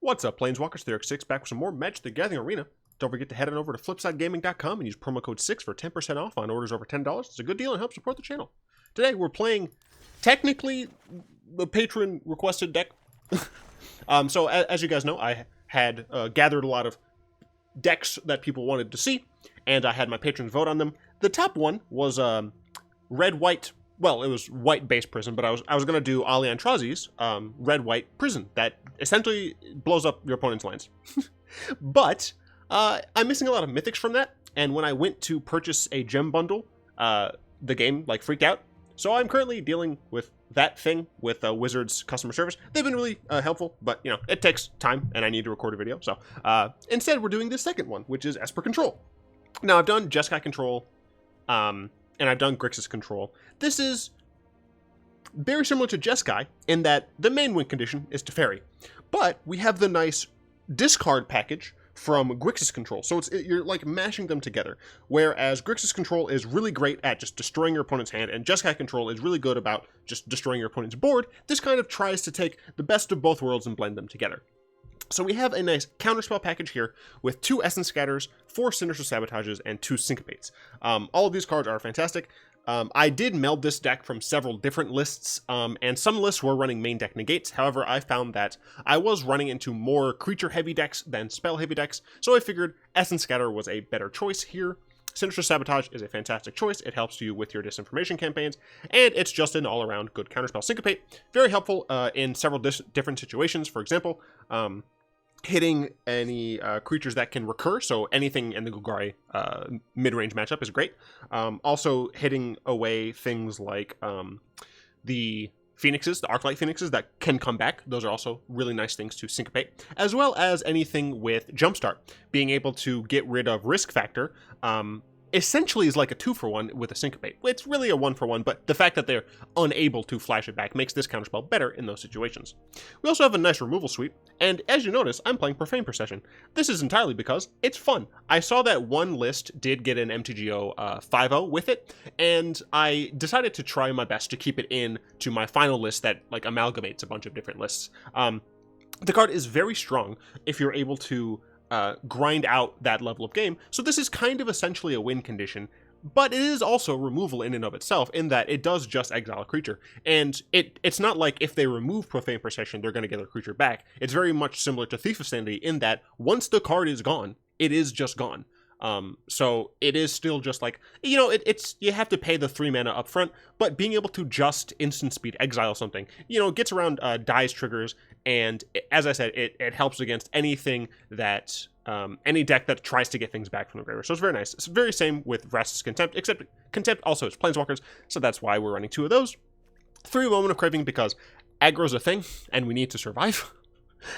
What's up, Planeswalkers? Theorix6 back with some more Magic the Gathering Arena. Don't forget to head on over to flipsidegaming.com and use promo code 6 for 10% off on orders over $10. It's a good deal and helps support the channel. Today we're playing technically the patron requested deck. So as you guys know, I had gathered a lot of decks that people wanted to see, and I had my patrons vote on them. The top one was red-white. Well, it was white-based prison, but I was going to do Ali Antrazi's red-white prison that essentially blows up your opponent's lands. But I'm missing a lot of mythics from that, and when I went to purchase a gem bundle, the game freaked out. So I'm currently dealing with that thing with Wizards customer service. They've been really helpful, but it takes time, and I need to record a video. So instead, we're doing this second one, which is Esper Control. Now I've done Jeskai Control, and I've done Grixis Control. This is very similar to Jeskai in that the main win condition is Teferi, but we have the nice discard package from Grixis Control, so you're like mashing them together, whereas Grixis Control is really great at just destroying your opponent's hand, and Jeskai Control is really good about just destroying your opponent's board. This kind of tries to take the best of both worlds and blend them together. So we have a nice counterspell package here with 2 Essence Scatters, 4 Sinister Sabotages, and 2 Syncopates. All of these cards are fantastic. I did meld this deck from several different lists, and some lists were running main deck negates. However, I found that I was running into more creature-heavy decks than spell-heavy decks, so I figured Essence Scatter was a better choice here. Sinister Sabotage is a fantastic choice. It helps you with your disinformation campaigns, and it's just an all-around good counterspell. Syncopate, very helpful in several different situations. For example, hitting any creatures that can recur, so anything in the Golgari mid-range matchup is great. Also hitting away things like the Phoenixes, the Arclight Phoenixes that can come back. Those are also really nice things to syncopate, as well as anything with Jumpstart. Being able to get rid of risk factor essentially is like a 2-for-1 with a syncopate. It's really a 1-for-1, but the fact that they're unable to flash it back makes this counterspell better in those situations. We also have a nice removal sweep, and as you notice, I'm playing Profane Procession. This is entirely because it's fun. I saw that one list did get an MTGO 5-0 with it, and I decided to try my best to keep it in to my final list that amalgamates a bunch of different lists. The card is very strong if you're able to grind out that level of game. So this is kind of essentially a win condition, but it is also removal in and of itself, in that it does just exile a creature. And it's not like if they remove Profane Procession, they're going to get their creature back. It's very much similar to Thief of Sanity in that once the card is gone, it is just gone. So it is still just it's you have to pay the 3 mana up front, but being able to just instant speed exile something, gets around dies triggers, and as I said, it helps against anything that any deck that tries to get things back from the graveyard. So it's very nice. It's very same with Vraska's Contempt, except Contempt also is Planeswalkers, so that's why we're running 2 of those. 3 Moment of Craving because aggro's a thing, and we need to survive.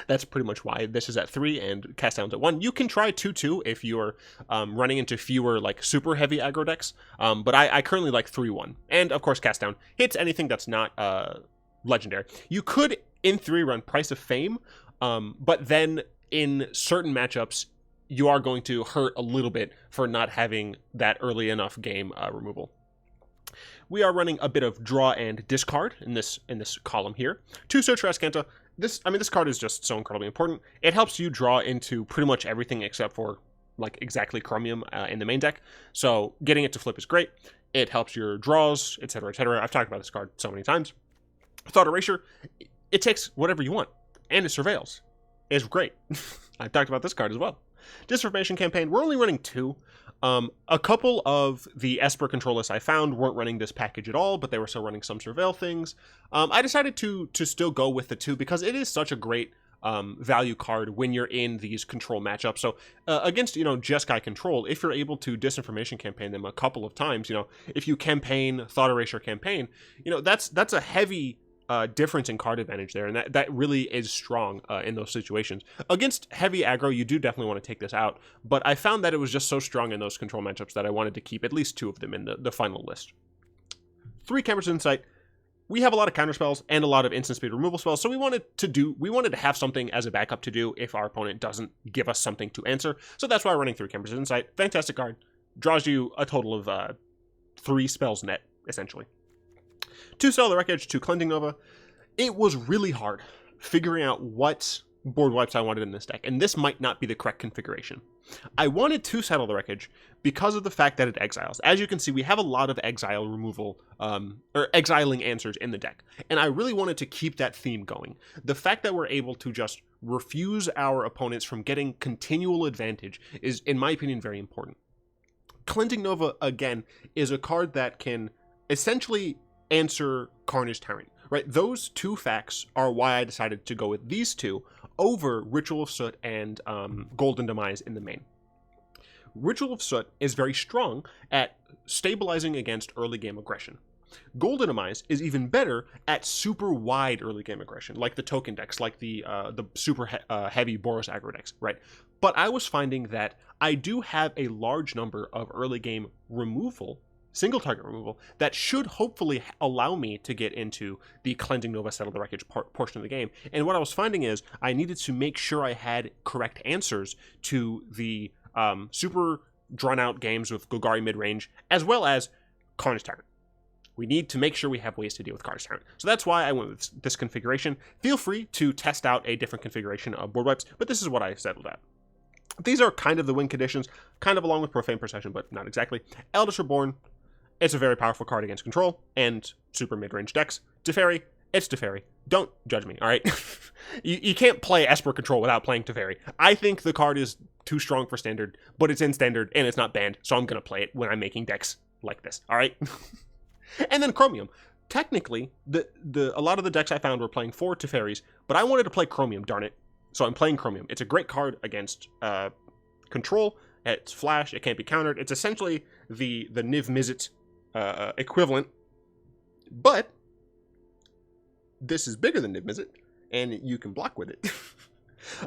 That's pretty much why this is at 3 and cast down's at 1. You can try 2-2 if you're running into fewer super heavy aggro decks, but I currently like 3-1. And of course, cast down hits anything that's not legendary. You could, in theory, run Price of Fame, but then in certain matchups, you are going to hurt a little bit for not having that early enough game removal. We are running a bit of draw and discard in this column here. 2 Search for Azcanta. This card is just so incredibly important. It helps you draw into pretty much everything except for exactly Chromium in the main deck. So getting it to flip is great. It helps your draws, etc., etc. I've talked about this card so many times. Thought Erasure, it takes whatever you want, and it surveils. It's great. I've talked about this card as well. Disinformation Campaign, we're only running 2. A couple of the Esper control lists I found weren't running this package at all, but they were still running some surveil things. I decided to still go with the 2 because it is such a great value card when you're in these control matchups. So against Jeskai Control, if you're able to Disinformation Campaign them a couple of times, if you campaign Thought Erasure Campaign, that's a heavy difference in card advantage there, and that really is strong in those situations. Against heavy aggro, you do definitely want to take this out, but I found that it was just so strong in those control matchups that I wanted to keep at least 2 of them in the final list. 3 Chemister's Insight. We have a lot of counterspells and a lot of instant speed removal spells, so we wanted to have something as a backup to do if our opponent doesn't give us something to answer. So that's why we're running 3 Chemister's Insight. Fantastic card. Draws you a total of 3 spells net, essentially. 2 Settle the Wreckage, 2 Cleansing Nova. It was really hard figuring out what board wipes I wanted in this deck, and this might not be the correct configuration. I wanted to Settle the Wreckage because of the fact that it exiles. As you can see, we have a lot of exile removal, or exiling answers in the deck, and I really wanted to keep that theme going. The fact that we're able to just refuse our opponents from getting continual advantage is, in my opinion, very important. Cleansing Nova, again, is a card that can essentially answer Carnage Tyrant. Right, those two facts are why I decided to go with these two over Ritual of Soot and Golden Demise in the main. Ritual of Soot is very strong at stabilizing against early game aggression. Golden Demise is even better at super wide early game aggression, like the token decks, like the super heavy Boros aggro decks, right? But I was finding that I do have a large number of early game removal, single target removal, that should hopefully allow me to get into the Cleansing Nova Settle the Wreckage portion of the game. And what I was finding is I needed to make sure I had correct answers to the super drawn out games with Golgari Midrange, as well as Carnage Tyrant. We need to make sure we have ways to deal with Carnage Tyrant. So that's why I went with this configuration. Feel free to test out a different configuration of board wipes, but this is what I settled at. These are kind of the win conditions, kind of along with Profane Procession, but not exactly. Eldest Reborn, it's a very powerful card against control and super mid-range decks. Teferi, it's Teferi. Don't judge me, all right? you can't play Esper control without playing Teferi. I think the card is too strong for standard, but it's in standard and it's not banned, so I'm going to play it when I'm making decks like this, all right? And then Chromium. Technically, a lot of the decks I found were playing 4 Teferis, but I wanted to play Chromium, darn it. So I'm playing Chromium. It's a great card against control. It's flash. It can't be countered. It's essentially the Niv Mizzet equivalent, but this is bigger than Niv Mizzet, and you can block with it.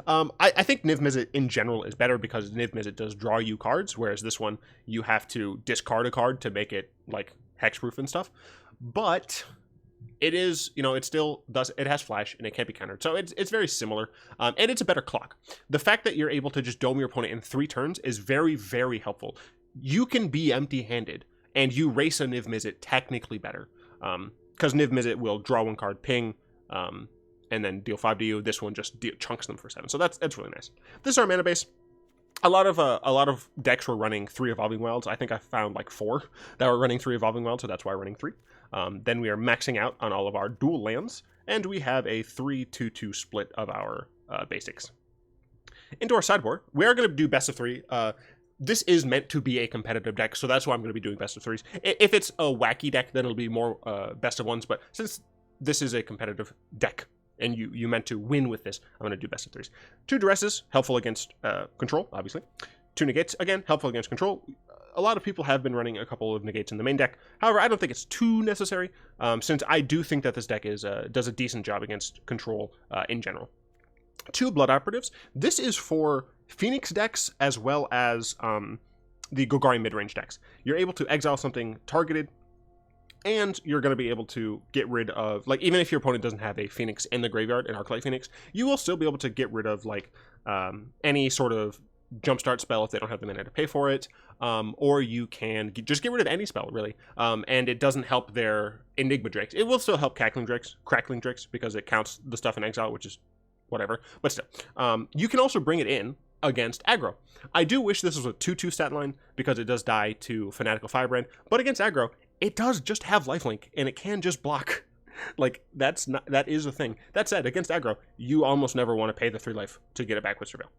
I think Niv Mizzet in general is better because Niv Mizzet does draw you cards, whereas this one you have to discard a card to make it like hexproof and stuff. But it is, it still does, it has flash and it can't be countered. So it's very similar, and it's a better clock. The fact that you're able to just dome your opponent in 3 turns is very, very helpful. You can be empty-handed and you race a Niv Mizzet technically better, because Niv Mizzet will draw 1 card, ping, and then deal 5 to you. This one just chunks them for 7. So that's really nice. This is our mana base. A lot of decks were running 3 Evolving Wilds. I think I found like 4 that were running 3 Evolving Wilds, so that's why we're running 3. Then we are maxing out on all of our dual lands, and we have a 3-2-2 split of our basics. Into our sideboard, we are going to do best of 3. This is meant to be a competitive deck, so that's why I'm going to be doing best of 3s. If it's a wacky deck, then it'll be more best of 1s, but since this is a competitive deck, and you meant to win with this, I'm going to do best of 3s. 2 Duresses, helpful against control, obviously. 2 Negates, again, helpful against control. A lot of people have been running a couple of Negates in the main deck. However, I don't think it's too necessary, since I do think that this deck does a decent job against control in general. 2 Blood Operatives. This is for Phoenix decks as well as the Golgari midrange decks. You're able to exile something targeted, and you're going to be able to get rid of, like, even if your opponent doesn't have a Phoenix in the graveyard, an Arclight Phoenix, you will still be able to get rid of, like, any sort of jumpstart spell if they don't have the mana to pay for it, or you can just get rid of any spell, really, and it doesn't help their Enigma Drakes. It will still help Crackling Drakes, because it counts the stuff in exile, which is whatever, but still. You can also bring it in against aggro. I do wish this was a 2/2 stat line, because it does die to Fanatical Firebrand, but against aggro, it does just have lifelink, and it can just block. Like, that is a thing. That said, against aggro, you almost never want to pay the 3 life to get it back with Surveil.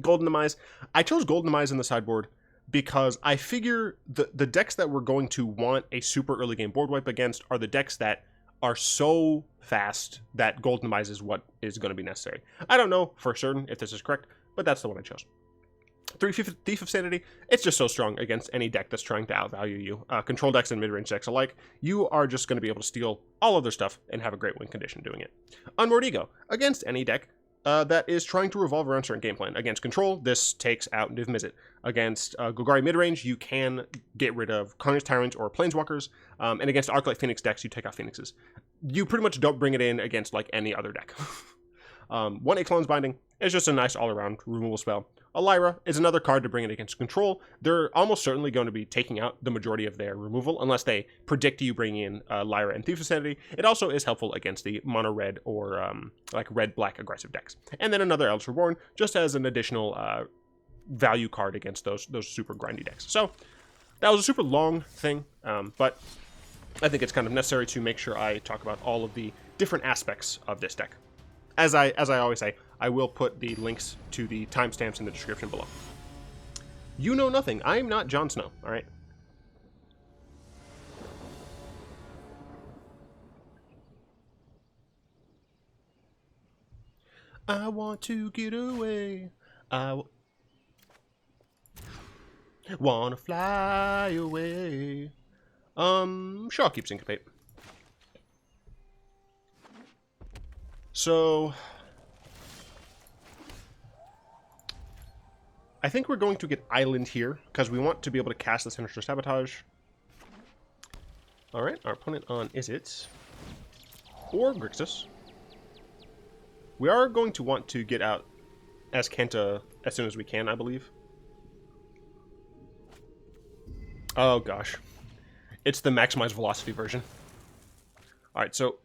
Golden Demise. I chose Golden Demise in the sideboard because I figure the decks that we're going to want a super early game board wipe against are the decks that are so fast that Golden Demise is what is going to be necessary. I don't know for certain if this is correct, but that's the one I chose. 3 Thief of Sanity. It's just so strong against any deck that's trying to outvalue you. Control decks and mid-range decks alike. You are just going to be able to steal all of their stuff and have a great win condition doing it. Unmoored Ego. Against any deck that is trying to revolve around a certain game plan. Against control, this takes out Niv Mizzet. Against Golgari midrange, you can get rid of Carnage Tyrant or Planeswalkers. And against Arclight Phoenix decks, you take out Phoenixes. You pretty much don't bring it in against like any other deck. 1 Ixalan's Binding. It's just a nice all-around removal spell. A Lyra is another card to bring it against control. They're almost certainly going to be taking out the majority of their removal, unless they predict you bringing in Lyra and Thief Vicinity. It also is helpful against the mono-red or like red-black aggressive decks. And then another Eldest Reborn, just as an additional value card against those super grindy decks. So that was a super long thing, but I think it's kind of necessary to make sure I talk about all of the different aspects of this deck. As I always say, I will put the links to the timestamps in the description below. You know nothing. I'm not Jon Snow, all right? I want to get away. I want to fly away. Sure, I'll keep Syncopate. So I think we're going to get Island here, because we want to be able to cast the Sinister Sabotage. Alright, our opponent on Izzet or Grixis. We are going to want to get out Azcanta as soon as we can, I believe. Oh gosh. It's the maximized velocity version. Alright, so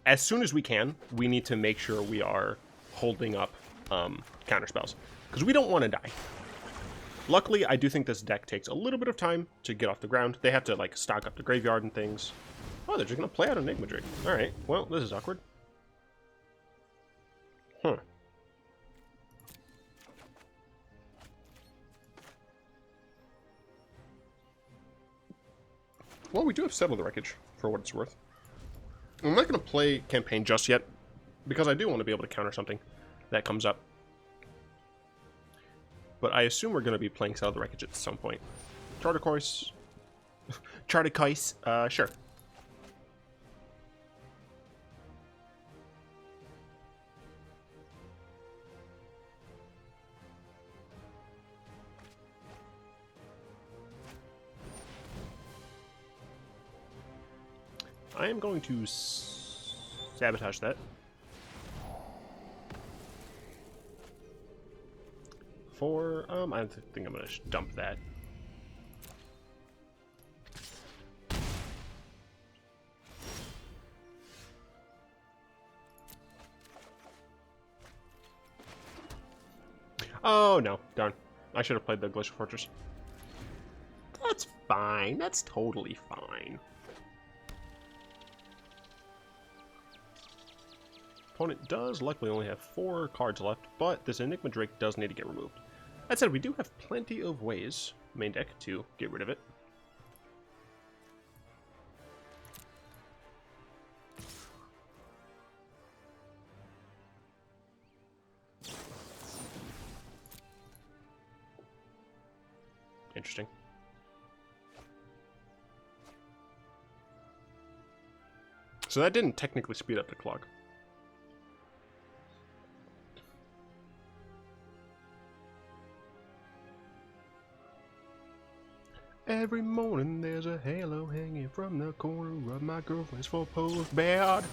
as soon as we can, we need to make sure we are holding up counter spells, because we don't want to die. Luckily, I do think this deck takes a little bit of time to get off the ground. They have to like stock up the graveyard and things. Oh, they're just gonna play out Enigma Drake. All right, well, this is awkward. Huh. Well, we do have Settle the Wreckage, for what it's worth. I'm not going to play Campaign just yet, because I do want to be able to counter something that comes up. But I assume we're going to be playing Settle the Wreckage at some point. Chartercourse. Chartercourse, sure. I am going to sabotage that. I think I'm going to dump that. Oh, no. Darn. I should have played the Glacial Fortress. That's fine. That's totally fine. Opponent does luckily only have 4 cards left, but this Enigma Drake does need to get removed. That said, we do have plenty of ways, main deck, to get rid of it. Interesting. So that didn't technically speed up the clock. Every morning there's a halo hanging from the corner of my girlfriend's four-post bed.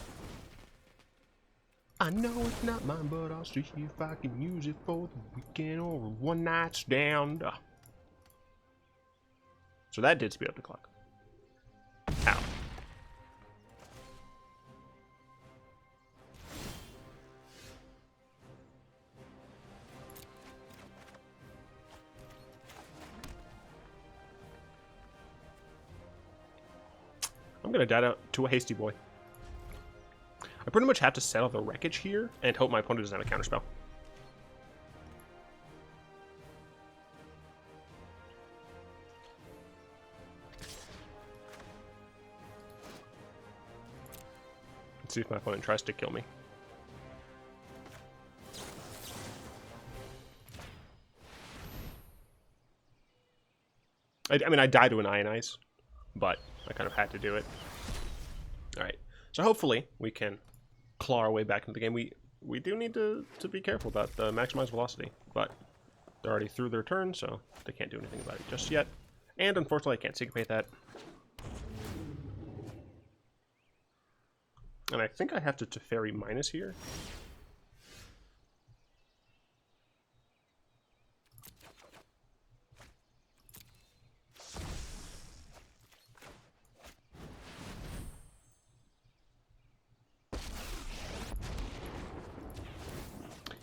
I know it's not mine, but I'll see if I can use it for the weekend or a one-night stand. So that did speed up the clock. Ow. I'm gonna die out to a hasty boy. I pretty much have to settle the wreckage here and hope my opponent doesn't have a counterspell. Let's see if my opponent tries to kill me. I mean, I died to an Ionize, but I kind of had to do it. Alright, so hopefully we can claw our way back into the game. We do need to be careful about the maximized velocity, but they're already through their turn, so they can't do anything about it just yet. And unfortunately, I can't syncopate that. And I think I have to Teferi minus here.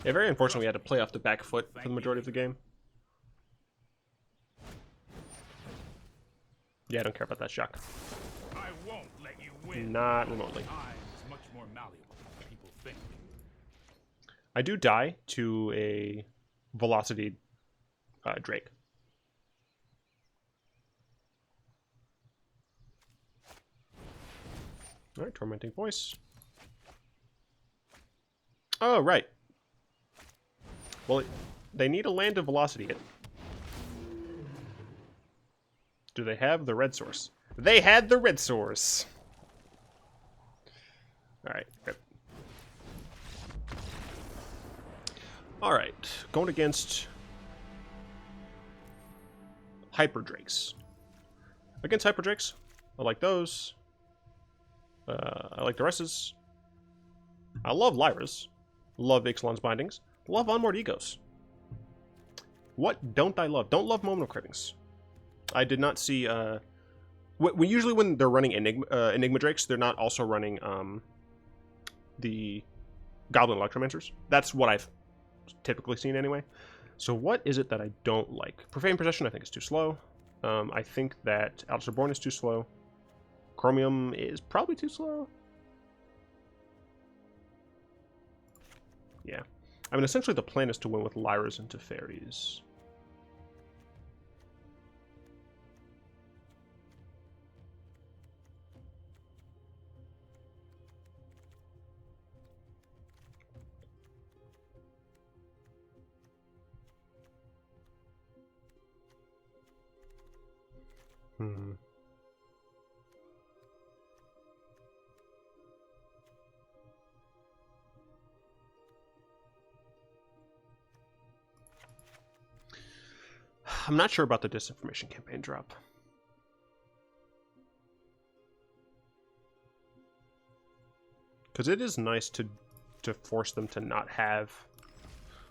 Yeah, very unfortunately we had to play off the back foot for the majority of the game. Yeah, I don't care about that shock. I won't let you win. Not remotely. Time is much more malleable than people think. I do die to a velocity Drake. Alright, Tormenting Voice. Oh, right. Well, they need a land of velocity hit. Do they have the red source? They had the red source. Alright, good. Alright, going against Hyper Drakes. Against Hyper Drakes, I like those. I like Duresses. I love Lyras. Love Ixalan's Bindings. Love Unmoored Egos. What don't I love? Don't love Moment of Cravings. I did not see... usually when they're running Enigma Drakes, they're not also running the Goblin Electromancers. That's what I've typically seen anyway. So what is it that I don't like? Profane Procession I think is too slow. I think that Eldest Reborn is too slow. Chromium is probably too slow. Yeah. I mean, essentially the plan is to win with Lyras and Teferis. Hmm. I'm not sure about the Disinformation Campaign drop. Because it is nice to force them to not have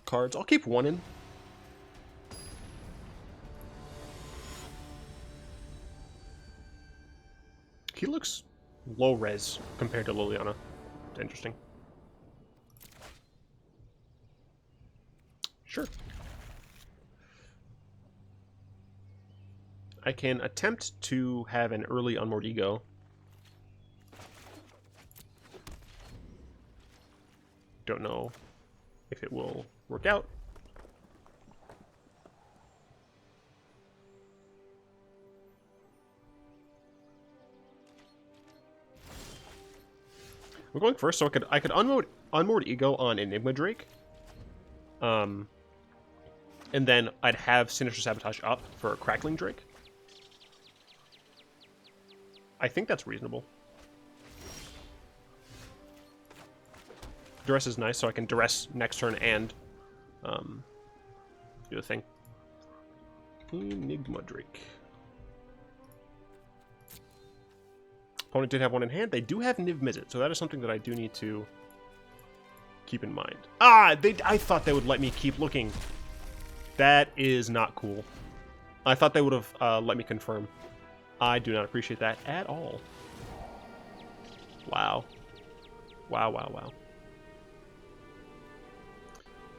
cards. I'll keep one in. He looks low res compared to Liliana. It's interesting. Sure. I can attempt to have an early Unmoored Ego. Don't know if it will work out. We're going first, so I could unmoored Ego on Enigma Drake. And then I'd have Sinister Sabotage up for a Crackling Drake. I think that's reasonable. Duress is nice, so I can Duress next turn and do the thing. Enigma Drake. Opponent did have one in hand. They do have Niv Mizzet, so that is something that I do need to keep in mind. Ah, I thought they would let me keep looking. That is not cool. I thought they would have let me confirm. I do not appreciate that at all. Wow. Wow, wow, wow.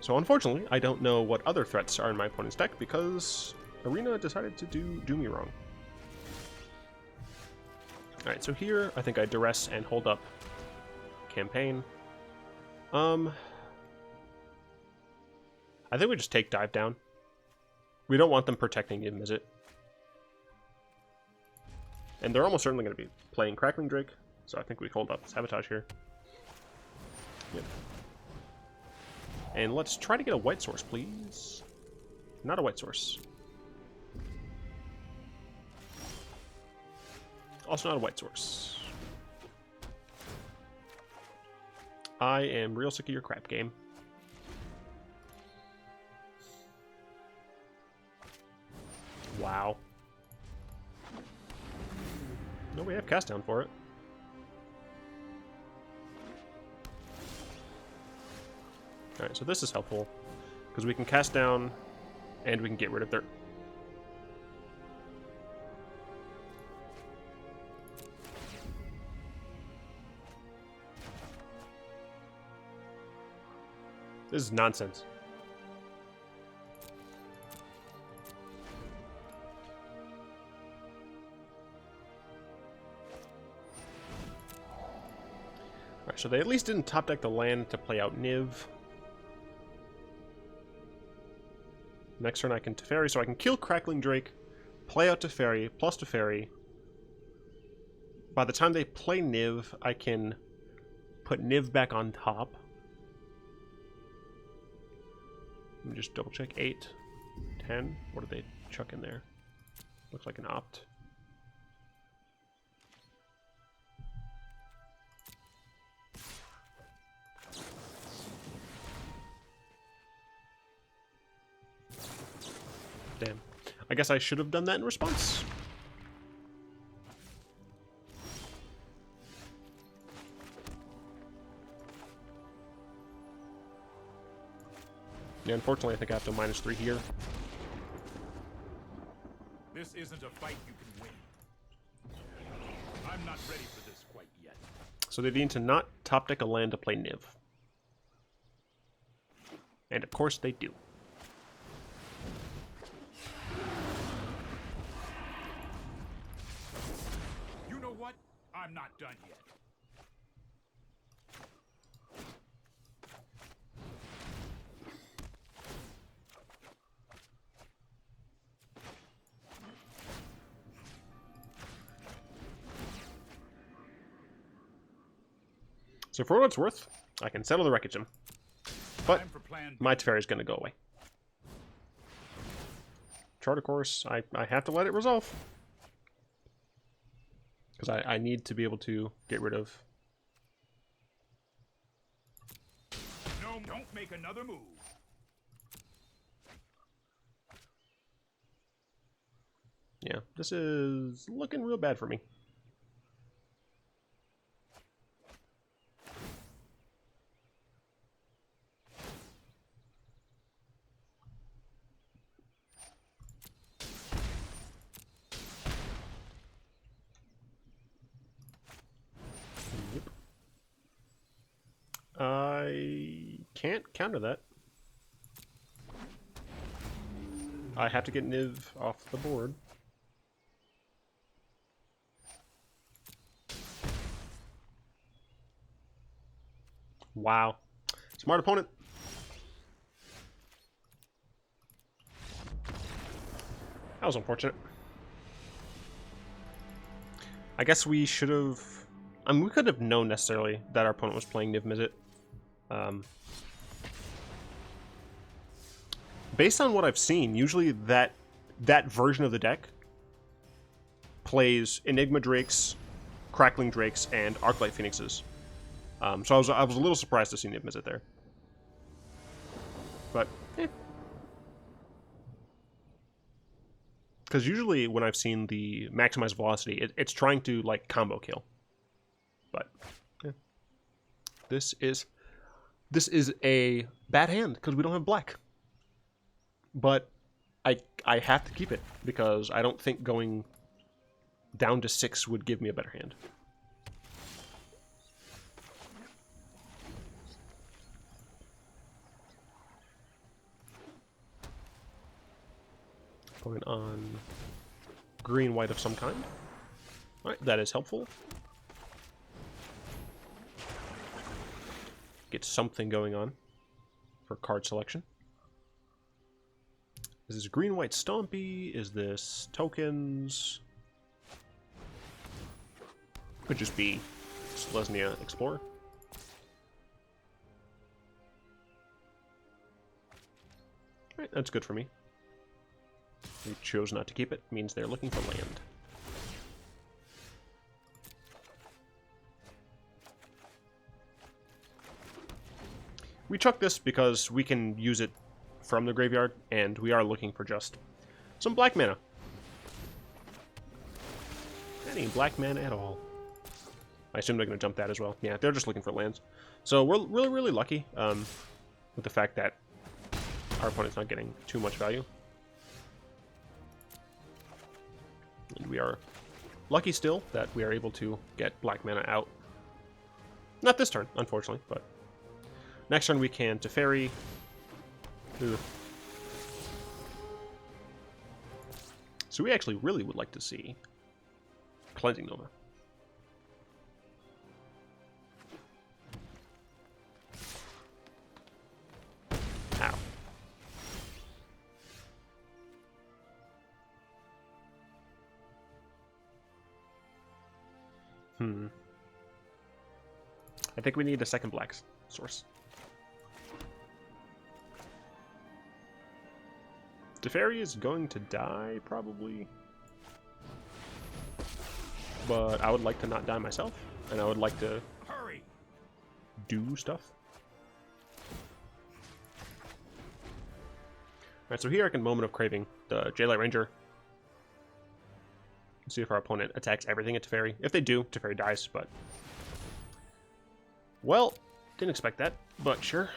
So unfortunately, I don't know what other threats are in my opponent's deck because Arena decided to do me wrong. Alright, so here I think I Duress and hold up Campaign. I think we just take Dive Down. We don't want them protecting Niv Mizzet. And they're almost certainly going to be playing Crackling Drake, so I think we hold up Sabotage here. Yep. And let's try to get a white source, please. Not a white source. Also not a white source. I am real sick of your crap game. Wow. No, we have cast down for it. Alright, so this is helpful. Because we can cast down and we can get rid of their... This is nonsense. Alright, so they at least didn't top deck the land to play out Niv. Next turn I can Teferi, so I can kill Crackling Drake, play out Teferi, plus Teferi. By the time they play Niv, I can put Niv back on top. Let me just double check. 8, 10. What did they chuck in there? Looks like an opt. Damn. I guess I should have done that in response. Yeah, unfortunately, I think I have to -3 here. This isn't a fight you can win. I'm not ready for this quite yet. So they need to not top deck a land to play Niv. And of course they do. You know what? I'm not done yet. So for what it's worth, I can settle the wreckage him. But Time for plan B. my Teferi is going to go away. Charter course, I have to let it resolve. Because I need to be able to get rid of... No, don't make another move. Yeah, this is looking real bad for me. I can't counter that. I have to get Niv off the board. Wow. Smart opponent. That was unfortunate. I guess we should have... I mean, we could have known necessarily that our opponent was playing Niv Mizzet. Based on what I've seen, usually that version of the deck plays Enigma Drakes, Crackling Drakes, and Arclight Phoenixes. So I was a little surprised to see Niv Mizzet there. But, because usually when I've seen the maximized velocity, it's trying to, like, combo kill. But, yeah. This is a bad hand, because we don't have black. But I have to keep it, because I don't think going down to 6 would give me a better hand. Going on green-white of some kind. Alright, that is helpful. Get something going on for card selection. Is this green-white Stompy? Is this tokens? Could just be Selesnya Explorer. Alright, that's good for me. They chose not to keep it. Means they're looking for land. We chuck this because we can use it from the graveyard, and we are looking for just some black mana. Any black mana at all. I assume they're going to jump that as well. Yeah, they're just looking for lands. So we're really, really lucky with the fact that our opponent's not getting too much value. And we are lucky still that we are able to get black mana out. Not this turn, unfortunately, but Next turn we can Teferi. Ugh. So we actually really would like to see Cleansing Nova. Ow. I think we need a second black source. Teferi is going to die, probably. But I would like to not die myself, and I would like to do stuff. Alright, so here I can Moment of Craving the Jaylight Ranger. See if our opponent attacks everything at Teferi. If they do, Teferi dies, but... Well, didn't expect that, but sure.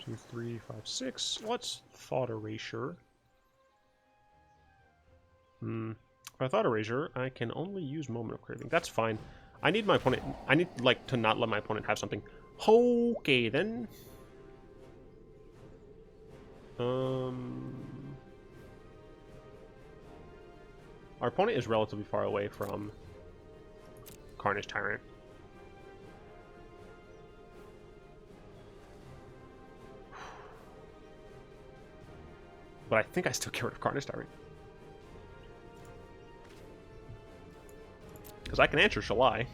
Two, 3, 5, 6. Let's Thought Erasure. If I Thought Erasure, I can only use Moment of Craving. That's fine. I need my opponent... I need, like, to not let my opponent have something. Okay, then. Our opponent is relatively far away from Carnage Tyrant. But I think I still get rid of Carnage Tyrant. Because I can answer Shall I?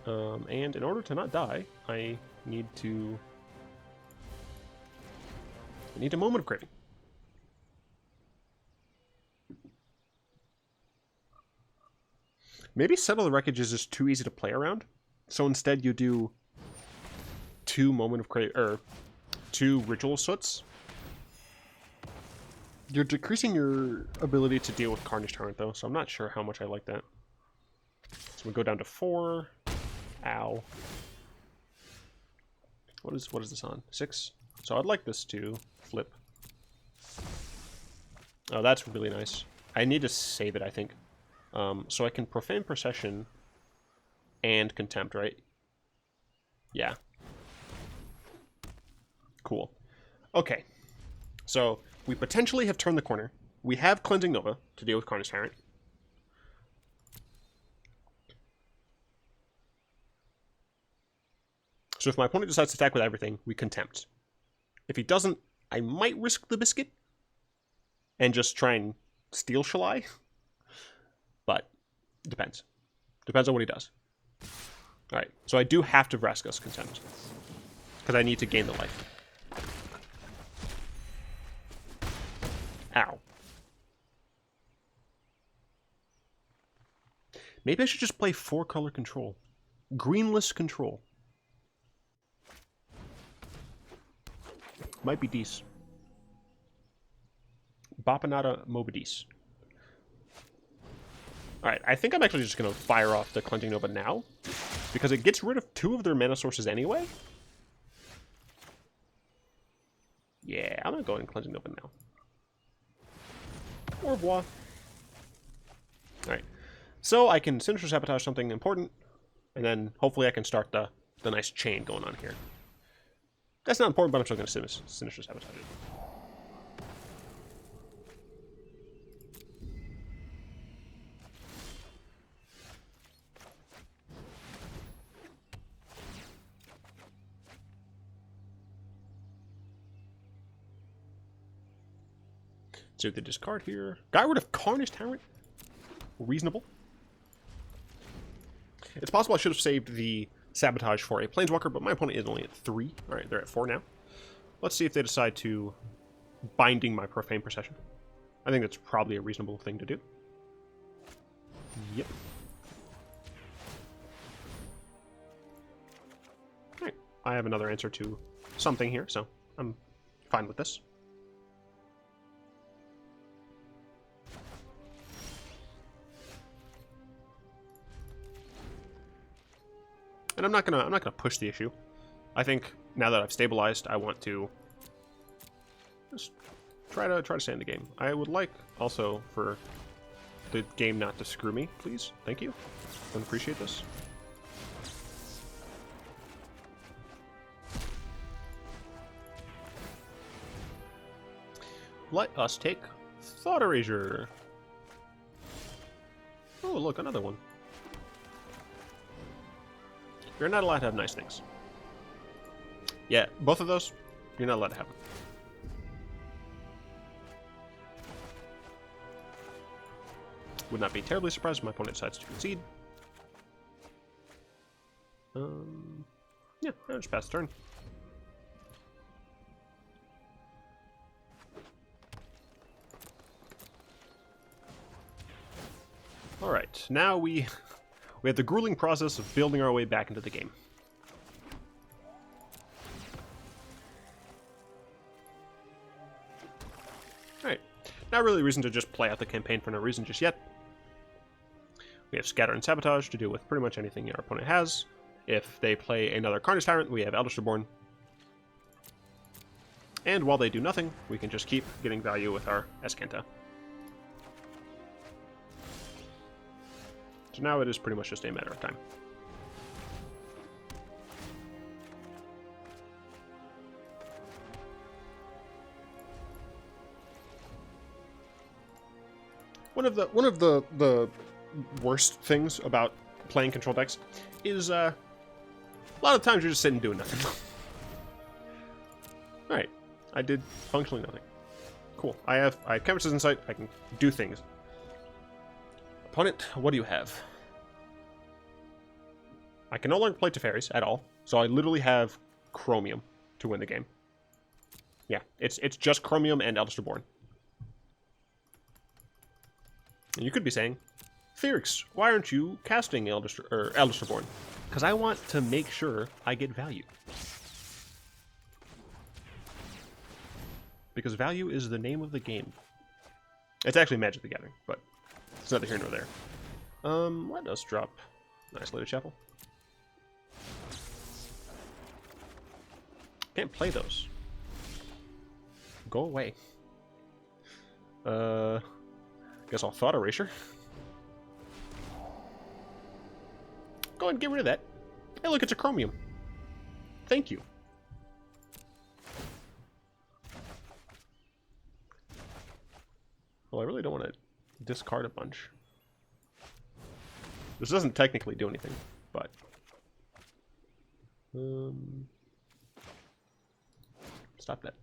And in order to not die, I need to... a Moment of Craving. Maybe Settle the Wreckage is just too easy to play around. So instead you do 2 Moment of Craving, or 2 Ritual Soots. You're decreasing your ability to deal with Carnage Tyrant, though, so I'm not sure how much I like that. So we go down to 4. Ow. What is this on? 6? So I'd like this to flip. Oh, that's really nice. I need to save it, I think. So I can Profane Procession and Contempt, right? Yeah. Cool. Okay. So... we potentially have turned the corner. We have Cleansing Nova to deal with Carnage Tyrant. So if my opponent decides to attack with everything, we Contempt. If he doesn't, I might risk the biscuit and just try and steal Shall I? But depends. Depends on what he does. Alright, so I do have to Vraska's Contempt because I need to gain the life. Ow. Maybe I should just play 4-color control. Greenless control. Might be Dees. Bapanada Mobidis. Alright, I think I'm actually just going to fire off the Cleansing Nova now. Because it gets rid of 2 of their mana sources anyway. Yeah, I'm going to go ahead and Cleansing Nova now. Au revoir. Alright. So I can Sinister Sabotage something important, and then hopefully I can start the nice chain going on here. That's not important, but I'm still going to Sinister Sabotage it. See what they discard here. Got rid of Carnage Tyrant. Reasonable. It's possible I should have saved the Sabotage for a Planeswalker, but my opponent is only at 3. Alright, they're at 4 now. Let's see if they decide to binding my Profane Procession. I think that's probably a reasonable thing to do. Yep. Alright, I have another answer to something here, so I'm fine with this. And I'm not gonna push the issue. I think now that I've stabilized, I want to just try to stay in the game. I would like also for the game not to screw me, please. Thank you. Don't appreciate this. Let us take Thought Erasure. Oh, look, another one. You're not allowed to have nice things. Yeah, both of those, you're not allowed to have them. Would not be terribly surprised if my opponent decides to concede. Yeah, I'll just pass the turn. Alright, now we have the grueling process of building our way back into the game. Alright, not really a reason to just play out the campaign for no reason just yet. We have Scatter and Sabotage to deal with pretty much anything our opponent has. If they play another Carnage Tyrant, we have Eldest Reborn. And while they do nothing, we can just keep getting value with our Azcanta. So now it is pretty much just a matter of time. One of the worst things about playing control decks is a lot of times you're just sitting doing nothing. Alright, I did functionally nothing. Cool. I have Chemister's Insight, I can do things. Opponent, what do you have? I can no longer play Teferis at all, so I literally have Chromium to win the game. Yeah, it's just Chromium and Eldest Reborn. And you could be saying, Theorix, why aren't you casting Eldest Reborn? Because I want to make sure I get value. Because value is the name of the game. It's actually Magic the Gathering, but it's neither here nor there. Let us drop Isolated Chapel. Can't play those. Go away. Guess I'll Thought Erasure. Go ahead and get rid of that. Hey, look, it's a Chromium. Thank you. Well, I really don't want to discard a bunch. This doesn't technically do anything, but... Stop that.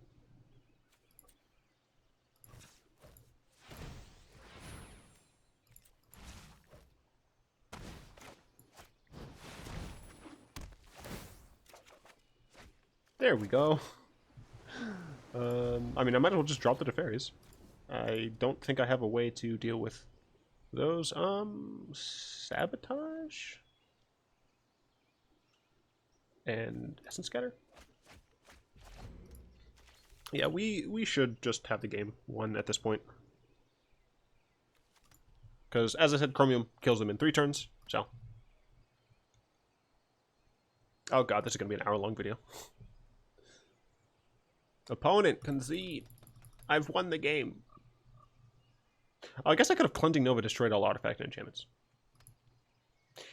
There we go. I mean, I might as well just drop the Teferis. I don't think I have a way to deal with those. Sabotage? And Essence Scatter? Yeah, we should just have the game won at this point. Because, as I said, Chromium kills them in 3 turns, so... Oh god, this is going to be an hour-long video. Opponent, concede. I've won the game. Oh, I guess I could have Cleansing Nova destroyed all artifact and enchantments.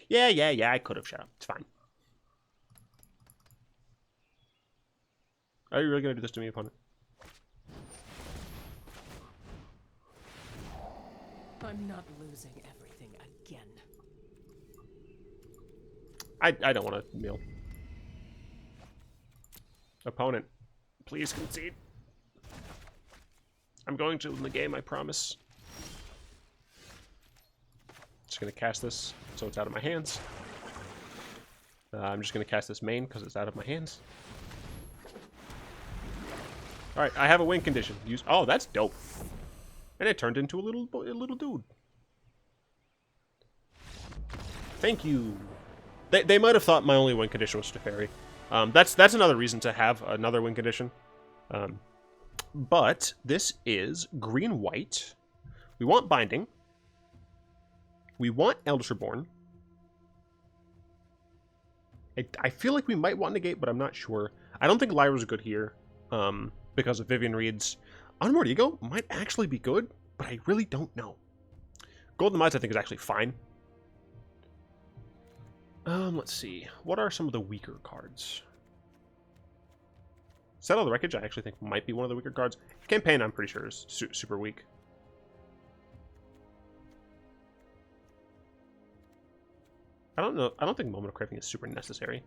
Yeah, I could have. Shut up. It's fine. Are you really going to do this to me, opponent? I'm not losing everything again. I don't want to kneel. Opponent, please concede. I'm going to win the game, I promise. Just going to cast this so it's out of my hands. I'm just going to cast this main because it's out of my hands. Alright, I have a win condition. Use. Oh, that's dope. And it turned into a little dude. Thank you. They might have thought my only win condition was Teferi. That's another reason to have another win condition. But this is green-white. We want Binding. We want Eldest Reborn. I feel like we might want negate, but I'm not sure. I don't think Lyra's good here because of Vivian Reed's. Unmoored Ego might actually be good, but I really don't know. Golden Demise I think is actually fine. Let's see. What are some of the weaker cards? Settle the Wreckage I actually think might be one of the weaker cards. Campaign I'm pretty sure is super weak. I don't know. I don't think Moment of Craving is super necessary.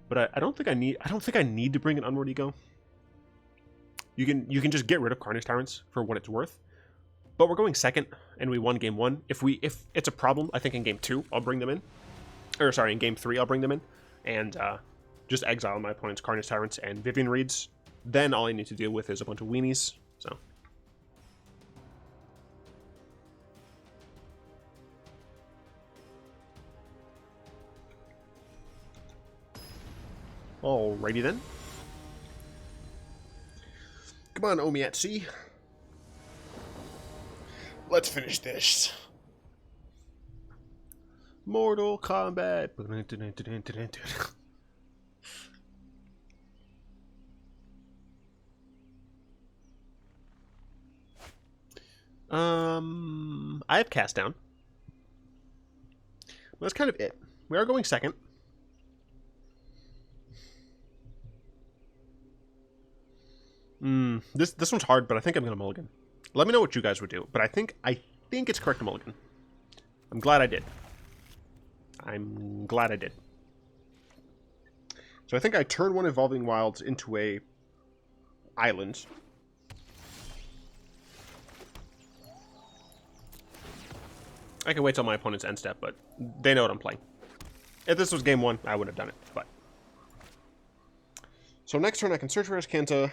But I don't think I need to bring an Unmoored Ego. You can just get rid of Carnage Tyrants for what it's worth. But we're going second, and we won game 1. If it's a problem, I think in game 2 I'll bring them in. Or sorry, in game 3 I'll bring them in, and just exile my opponent's Carnage Tyrants and Vivian Reeds. Then all I need to deal with is a bunch of weenies. So. Alrighty then. Come on, Omiatsi. Let's finish this. Mortal Kombat. I have Cast Down. Well, that's kind of it. We are going second. This one's hard, but I think I'm gonna mulligan. Let me know what you guys would do, but I think it's correct to mulligan. I'm glad I did. I'm glad I did. So I think I turn one Evolving Wilds into a island. I can wait till my opponent's end step, but they know what I'm playing. If this was game 1, I would have done it, but. So next turn I can search for Azcanta.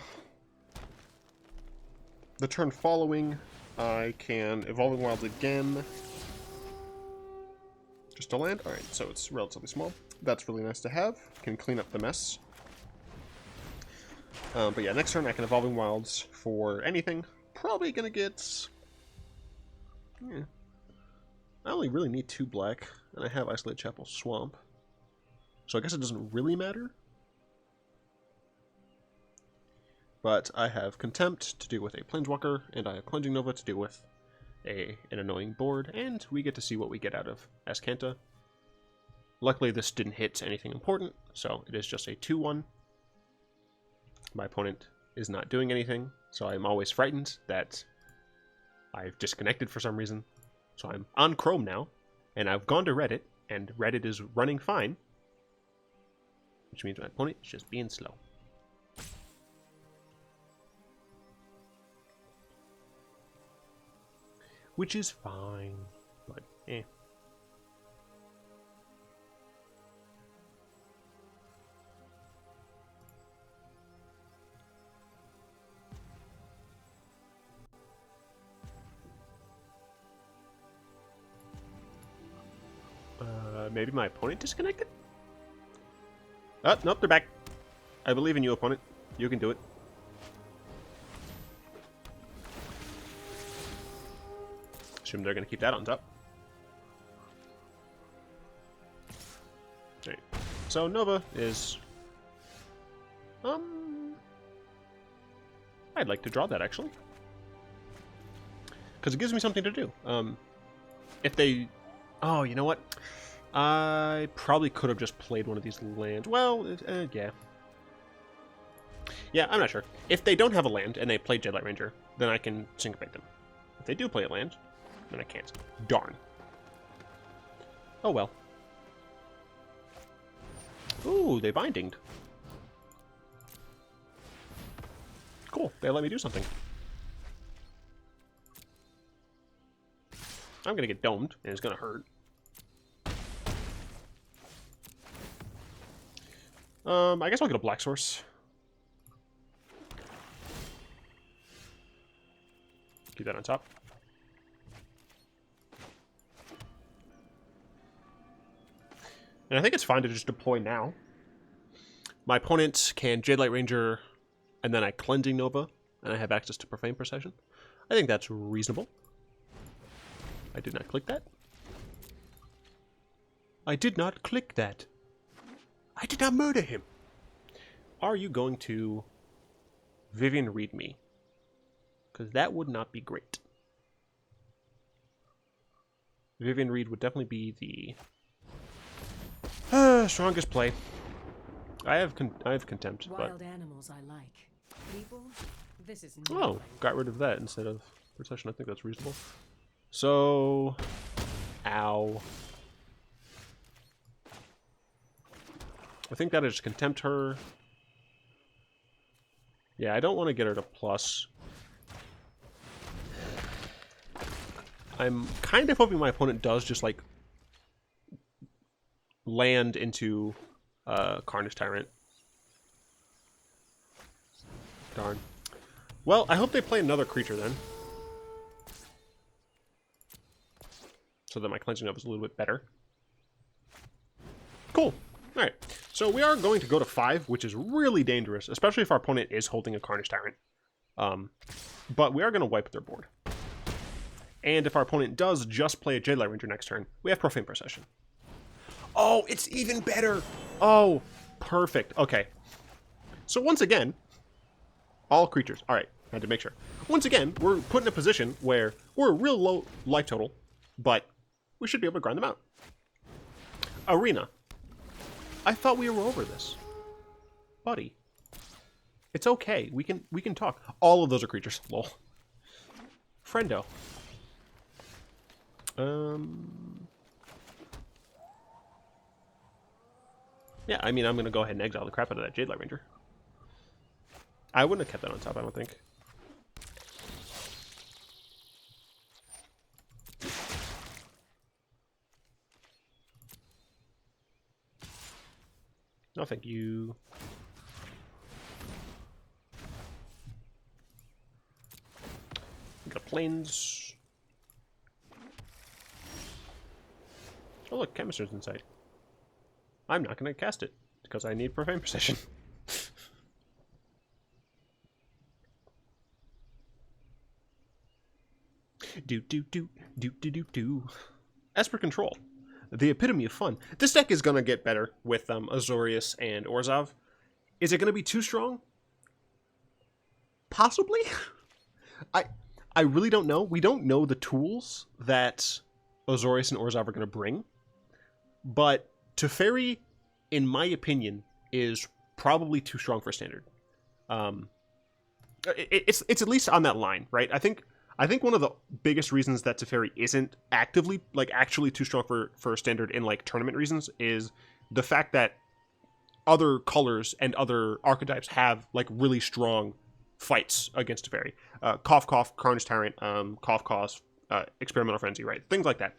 The turn following, I can Evolving Wilds again. Just a land? Alright, so it's relatively small. That's really nice to have. Can clean up the mess. But yeah, next turn I can Evolving Wilds for anything. Probably gonna get... Yeah. I only really need 2 black, and I have Isolated Chapel Swamp. So I guess it doesn't really matter. But I have Contempt to deal with a Planeswalker, and I have Cleansing Nova to deal with an annoying board, and we get to see what we get out of Azcanta. Luckily this didn't hit anything important, so it is just a 2-1. My opponent is not doing anything, so I'm always frightened that I've disconnected for some reason. So I'm on Chrom now, and I've gone to Reddit, and Reddit is running fine, which means my opponent is just being slow. Which is fine, but eh. Maybe my opponent disconnected? Oh, nope, they're back. I believe in you, opponent. You can do it. Assume they're going to keep that on top. Right. So Nova is... I'd like to draw that, actually. Because it gives me something to do. If they... Oh, you know what? I probably could have just played one of these lands. Well, yeah. Yeah, I'm not sure. If they don't have a land and they play Jadelight Ranger, then I can syncopate them. If they do play a land, then I can't. Darn. Oh well. Ooh, they bindinged. Cool, they let me do something. I'm gonna get domed, and it's gonna hurt. I guess I'll get a black source. Keep that on top. And I think it's fine to just deploy now. My opponent can Jadelight Ranger, and then I Cleansing Nova, and I have access to Profane Procession. I think that's reasonable. I did not click that. I did not click that. I did not murder him. Are you going to Vivian read me? Because that would not be great. Vivian Reed would definitely be the strongest play. I have Contempt, Wild but animals I like. People, this is oh, got rid of that instead of Procession. I think that's reasonable. So, ow. I think that is Contempt her. Yeah, I don't want to get her to plus. I'm kind of hoping my opponent does just, like, land into Carnage Tyrant. Darn. Well, I hope they play another creature then. So that my cleansing up is a little bit better. Cool. Alright. So we are going to go to 5, which is really dangerous, especially if our opponent is holding a Carnage Tyrant. But we are going to wipe their board. And if our opponent does just play a Jadelight Ranger next turn, we have Profane Procession. Oh, it's even better! Oh, perfect. Okay. So once again, all creatures. Alright, had to make sure. Once again, we're put in a position where we're a real low life total, but we should be able to grind them out. Arena. I thought we were over this. Buddy. It's okay. We can talk. All of those are creatures. Lol. Friendo. Yeah, I mean, I'm going to go ahead and exile the crap out of that Jadelight Ranger. I wouldn't have kept that on top, I don't think. No, thank you. We got planes. Oh look, Chemister's inside. I'm not going to cast it, because I need Profane Procession. Do. Esper Control. The epitome of fun. This deck is going to get better with Azorius and Orzhov. Is it going to be too strong? Possibly. I really don't know. We don't know the tools that Azorius and Orzhov are going to bring. But Teferi, in my opinion, is probably too strong for Standard. It's at least on that line, right? I think one of the biggest reasons that Teferi isn't actively, like, actually too strong for Standard in, like, tournament reasons is the fact that other colors and other archetypes have, like, really strong fights against Teferi. Cough, Carnage Tyrant, Cough, Experimental Frenzy, right? Things like that.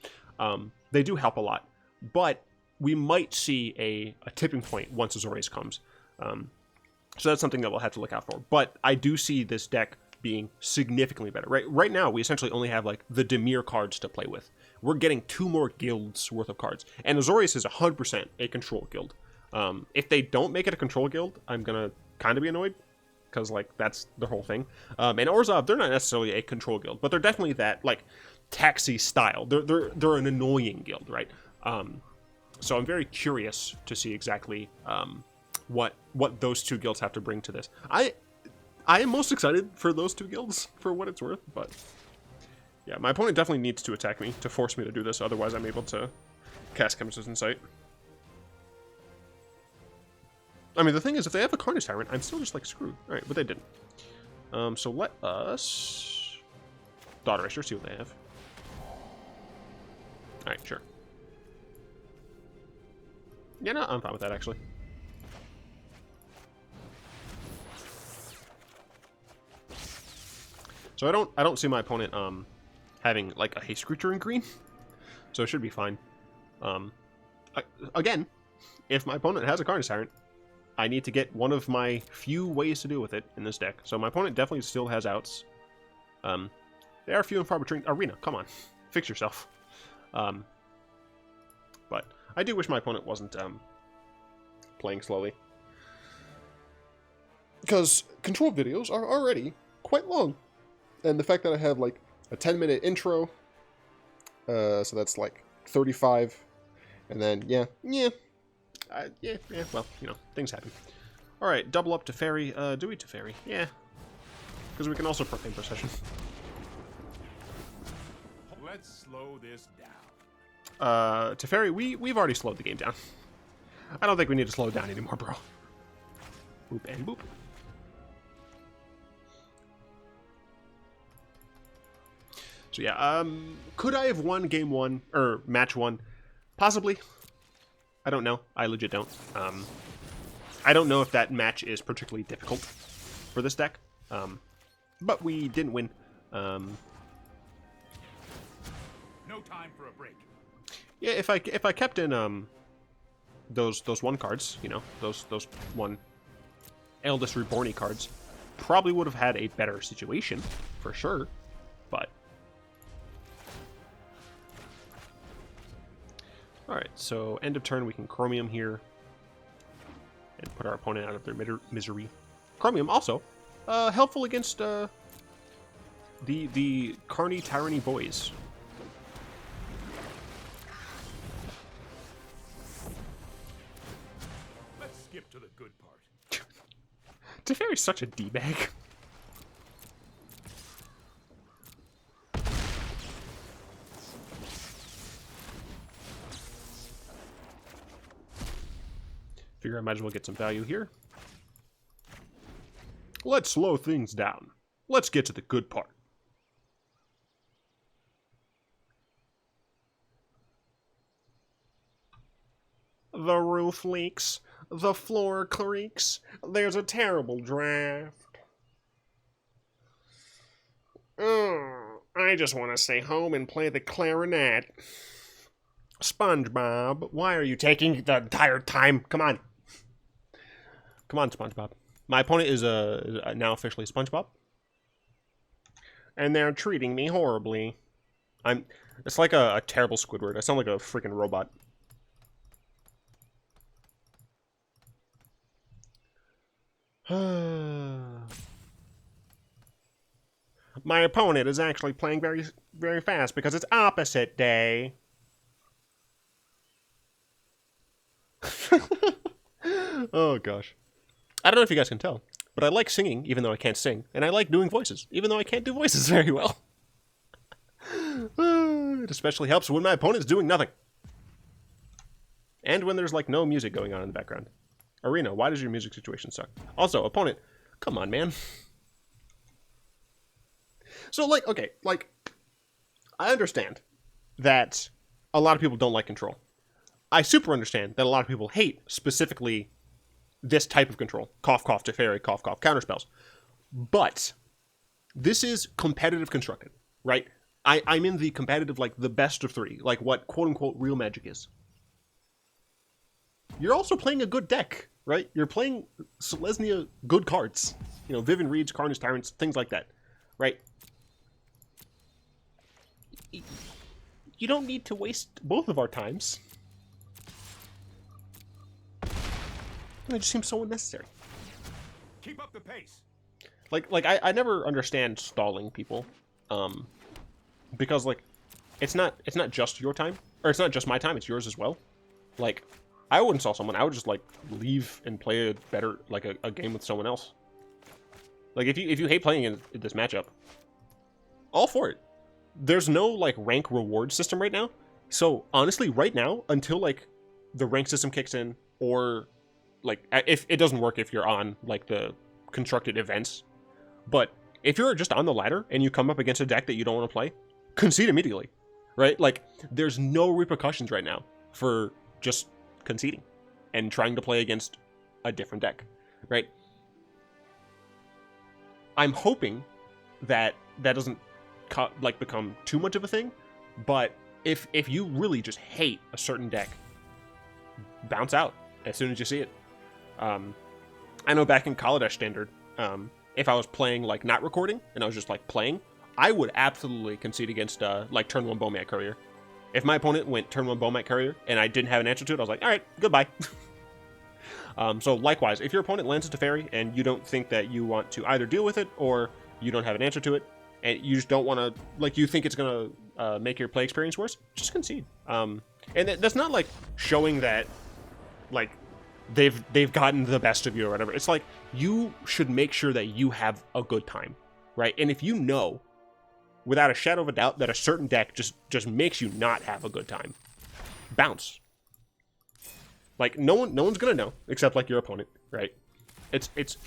They do help a lot. But we might see a tipping point once Azorius comes. So that's something that we'll have to look out for. But I do see this deck being significantly better. Right now, we essentially only have, like, the Dimir cards to play with. We're getting 2 more guilds worth of cards. And Azorius is 100% a control guild. If they don't make it a control guild, I'm going to kind of be annoyed. Because, like, that's the whole thing. And Orzhov, they're not necessarily a control guild. But they're definitely that, like, taxi style. They're an annoying guild, right? So I'm very curious to see exactly what those 2 guilds have to bring to this. I am most excited for those 2 guilds, for what it's worth, but yeah, my opponent definitely needs to attack me to force me to do this, otherwise I'm able to cast Chemister's Insight. I mean, the thing is, if they have a Carnage Tyrant, I'm still just, like, screwed. Alright, but they didn't. So let us Thought Erasure, see what they have. Alright, sure. Yeah, no, I'm fine with that, actually. So I don't see my opponent having, like, a haste creature in green, so it should be fine. Again, if my opponent has a Carnage Tyrant, I need to get one of my few ways to deal with it in this deck. So my opponent definitely still has outs. They are few and far between. Arena, come on, fix yourself. But I do wish my opponent wasn't playing slowly, because control videos are already quite long. And the fact that I have, like, a 10-minute intro, so that's, like, 35, and then, yeah, Yeah, well, you know, things happen. All right, double up Teferi. Do we Teferi? Yeah, because we can also Profane Procession. Let's slow this down. Teferi, we've already slowed the game down. I don't think we need to slow it down anymore, bro. Boop and boop. So yeah, could I have won game one or match one? Possibly. I don't know. I legit don't. I don't know if that match is particularly difficult for this deck. But we didn't win. No time for a break. Yeah, if I kept in those one cards, you know, those one Eldest Reborn cards, probably would have had a better situation for sure. But all right, so end of turn we can Chromium here and put our opponent out of their misery. Chromium also helpful against the Carny Tyranny boys. Let's skip to the good part. Teferi's such a D-bag. Figure I might as well get some value here. Let's slow things down. Let's get to the good part. The roof leaks. The floor creaks. There's a terrible draft. I just want to stay home and play the clarinet. SpongeBob, why are you taking the entire time? Come on. Come on, SpongeBob. My opponent is now officially SpongeBob. And they're treating me horribly. It's like a terrible Squidward. I sound like a freaking robot. My opponent is actually playing very, very fast because it's opposite day. Oh, gosh. I don't know if you guys can tell, but I like singing even though I can't sing, and I like doing voices even though I can't do voices very well. It especially helps when my opponent's doing nothing. And when there's, like, no music going on in the background. Arena, why does your music situation suck? Also, opponent, come on, man. So, like, okay, like, I understand that a lot of people don't like control. I super understand that a lot of people hate specifically this type of control. Cough, cough, Teferi, cough, cough, counterspells. But this is competitive constructed, right? I'm in the competitive, like, the best of three, like what quote-unquote real Magic is. You're also playing a good deck, right? You're playing Selesnya good cards. You know, Vivian Reeds, Carnage Tyrants, things like that, right? You don't need to waste both of our times. It just seems so unnecessary. Keep up the pace. Like I never understand stalling people, because like it's not just your time, or it's not just my time, it's yours as well. Like I wouldn't stall someone. I would just like leave and play a better a game with someone else. Like if you hate playing in this matchup, all for it. There's no like rank reward system right now. So honestly, right now, until like the rank system kicks in, or like if it doesn't work if you're on like the constructed events, but if you're just on the ladder and you come up against a deck that you don't want to play, concede immediately, right? Like there's no repercussions right now for just conceding and trying to play against a different deck, right? I'm hoping that doesn't become too much of a thing, but if you really just hate a certain deck, bounce out as soon as you see it. I know back in Kaladesh Standard, if I was playing like not recording and I was just like playing, I would absolutely concede against like turn 1 Bomat Courier. If my opponent went turn 1 Bomat Courier and I didn't have an answer to it, I was like, all right, goodbye. So likewise, if your opponent lands a Teferi and you don't think that you want to either deal with it or you don't have an answer to it, and you just don't want to, like, you think it's going to make your play experience worse, just concede. And that's not, like, showing that, like they've gotten the best of you or whatever. It's like you should make sure that you have a good time, right? And if you know without a shadow of a doubt that a certain deck just makes you not have a good time, bounce. Like no one's gonna know except like your opponent, right? It's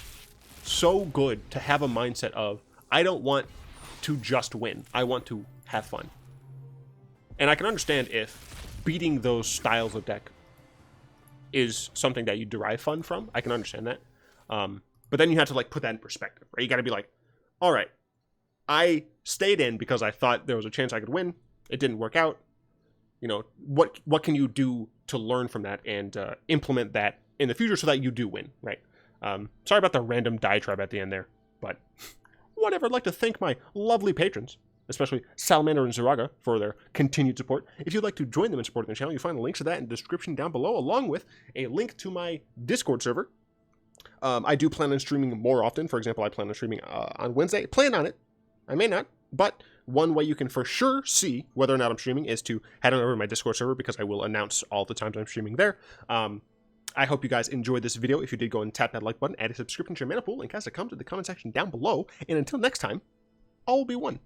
so good to have a mindset of, I don't want to just win, I want to have fun. And I can understand if beating those styles of deck is something that you derive fun from. I can understand that. But then you have to like put that in perspective, right? You got to be like, all right, I stayed in because I thought there was a chance I could win. It didn't work out. You know, what can you do to learn from that and implement that in the future so that you do win, right? Sorry about the random diatribe at the end there, but whatever. I'd like to thank my lovely patrons, especially Salamander and Zaraga, for their continued support. If you'd like to join them in supporting the channel, you'll find the links to that in the description down below, along with a link to my Discord server. I do plan on streaming more often. For example, I plan on streaming on Wednesday. Plan on it. I may not, but one way you can for sure see whether or not I'm streaming is to head on over to my Discord server, because I will announce all the times I'm streaming there. I hope you guys enjoyed this video. If you did, go and tap that like button, add a subscription to your mana pool, and cast a comment in the comment section down below. And until next time, all will be one.